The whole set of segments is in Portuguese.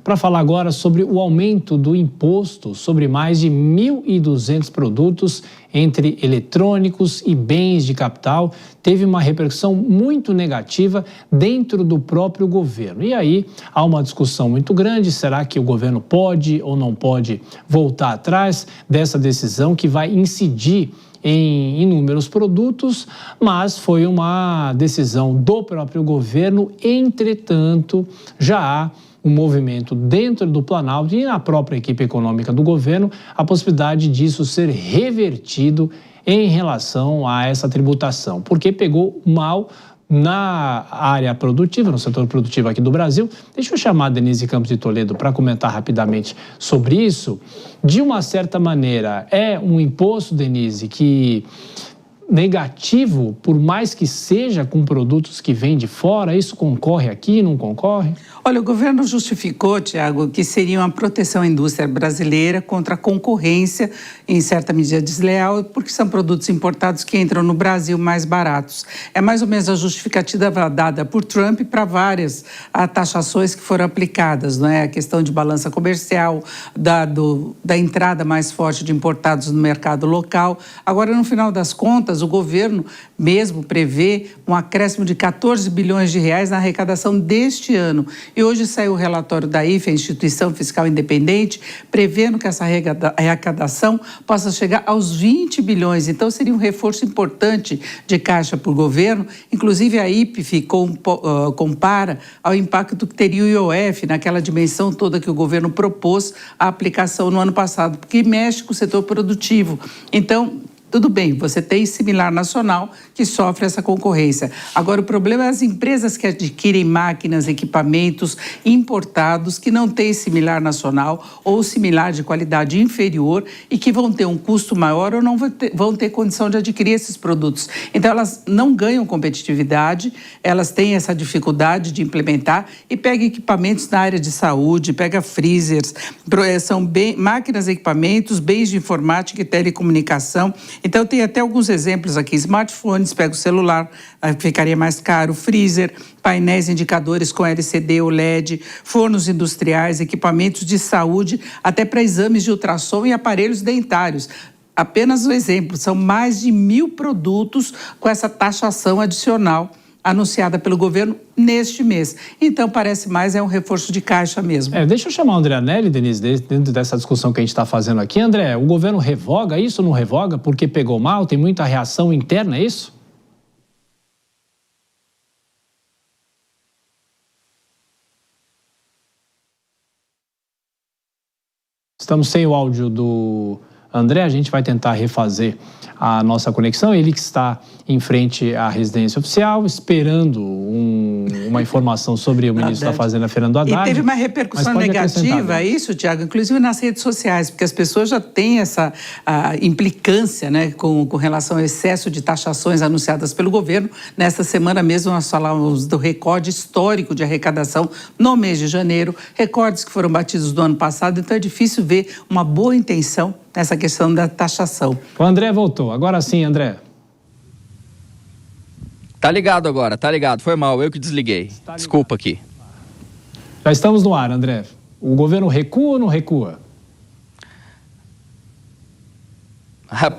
para falar agora sobre o aumento do imposto sobre mais de 1.200 produtos, entre eletrônicos e bens de capital, teve uma repercussão muito negativa dentro do próprio governo. E aí há uma discussão muito grande, será que o governo pode ou não pode voltar atrás dessa decisão que vai incidir em inúmeros produtos, mas foi uma decisão do próprio governo. Entretanto, já há um movimento dentro do Planalto e na própria equipe econômica do governo, a possibilidade disso ser revertido em relação a essa tributação, porque pegou mal na área produtiva, no setor produtivo aqui do Brasil. Deixa eu chamar a Denise Campos de Toledo para comentar rapidamente sobre isso. De uma certa maneira, é um imposto, Denise, que negativo, por mais que seja com produtos que vêm de fora, isso concorre aqui, não concorre? Olha, o governo justificou, Tiago, que seria uma proteção à indústria brasileira contra a concorrência, em certa medida desleal, porque são produtos importados que entram no Brasil mais baratos. É mais ou menos a justificativa dada por Trump para várias taxações que foram aplicadas, não é? A questão de balança comercial, da entrada mais forte de importados no mercado local. Agora, no final das contas, o governo mesmo prevê um acréscimo de 14 bilhões de reais na arrecadação deste ano. E hoje saiu o relatório da IFE, a Instituição Fiscal Independente, prevendo que essa arrecadação possa chegar aos 20 bilhões. Então, seria um reforço importante de caixa para o governo. Inclusive, a IPE compara ao impacto que teria o IOF naquela dimensão toda que o governo propôs a aplicação no ano passado, porque mexe com o setor produtivo. Então, tudo bem, você tem similar nacional que sofre essa concorrência. Agora, o problema é as empresas que adquirem máquinas, equipamentos importados que não têm similar nacional ou similar de qualidade inferior e que vão ter um custo maior ou não vão ter condição de adquirir esses produtos. Então, elas não ganham competitividade, elas têm essa dificuldade de implementar e pega equipamentos na área de saúde, pega freezers, são máquinas, equipamentos, bens de informática e telecomunicação. Então, tem até alguns exemplos aqui. Smartphones, pega o celular, ficaria mais caro. Freezer, painéis indicadores com LCD ou LED, fornos industriais, equipamentos de saúde, até para exames de ultrassom e aparelhos dentários. Apenas um exemplo, são mais de 1.000 produtos com essa taxação adicional anunciada pelo governo neste mês. Então, parece mais um reforço de caixa mesmo. Deixa eu chamar o André Anelli, Denise, dentro dessa discussão que a gente está fazendo aqui. André, o governo revoga isso ou não revoga porque pegou mal? Tem muita reação interna, é isso? Estamos sem o áudio do André, a gente vai tentar refazer a nossa conexão. Ele que está em frente à residência oficial, esperando uma informação sobre o ministro da Fazenda, Fernando Haddad. E teve uma repercussão negativa, isso, Tiago, inclusive nas redes sociais, porque as pessoas já têm essa implicância, né, com relação ao excesso de taxações anunciadas pelo governo. Nesta semana mesmo nós falávamos do recorde histórico de arrecadação no mês de janeiro, recordes que foram batidos no ano passado, então é difícil ver uma boa intenção nessa questão da taxação. O André voltou. Agora sim, André. Tá ligado agora, tá ligado. Foi mal, eu que desliguei. Desculpa aqui. Já estamos no ar, André. O governo recua ou não recua?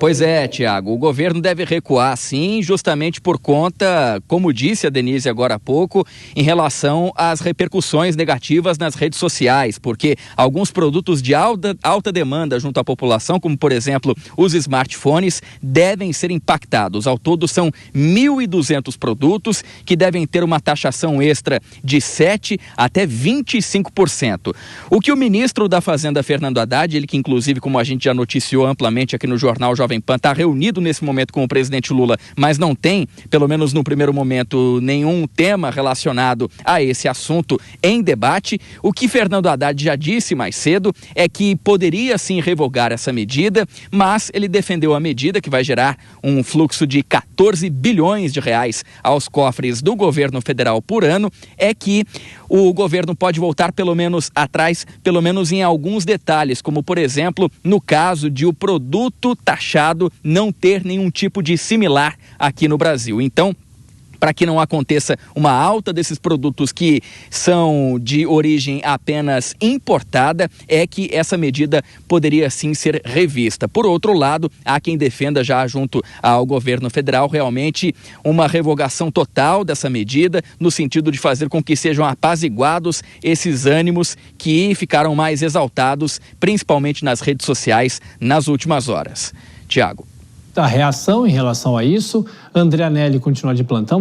Pois é, Tiago, o governo deve recuar sim, justamente por conta, como disse a Denise agora há pouco, em relação às repercussões negativas nas redes sociais, porque alguns produtos de alta demanda junto à população, como por exemplo os smartphones, devem ser impactados. Ao todo são 1.200 produtos que devem ter uma taxação extra de 7% até 25%. O que o ministro da Fazenda, Fernando Haddad, ele que inclusive, como a gente já noticiou amplamente aqui no jornal Jovem Pan, está reunido nesse momento com o presidente Lula, mas não tem, pelo menos no primeiro momento, nenhum tema relacionado a esse assunto em debate. O que Fernando Haddad já disse mais cedo é que poderia sim revogar essa medida, mas ele defendeu a medida que vai gerar um fluxo de 14 bilhões de reais aos cofres do governo federal por ano, é que o governo pode voltar pelo menos atrás, pelo menos em alguns detalhes, como por exemplo, no caso de o produto taxado não ter nenhum tipo de similar aqui no Brasil. Então, para que não aconteça uma alta desses produtos que são de origem apenas importada, é que essa medida poderia sim ser revista. Por outro lado, há quem defenda já junto ao governo federal realmente uma revogação total dessa medida, no sentido de fazer com que sejam apaziguados esses ânimos que ficaram mais exaltados, principalmente nas redes sociais, nas últimas horas. Tiago. A reação em relação a isso, André Anelli continua de plantão.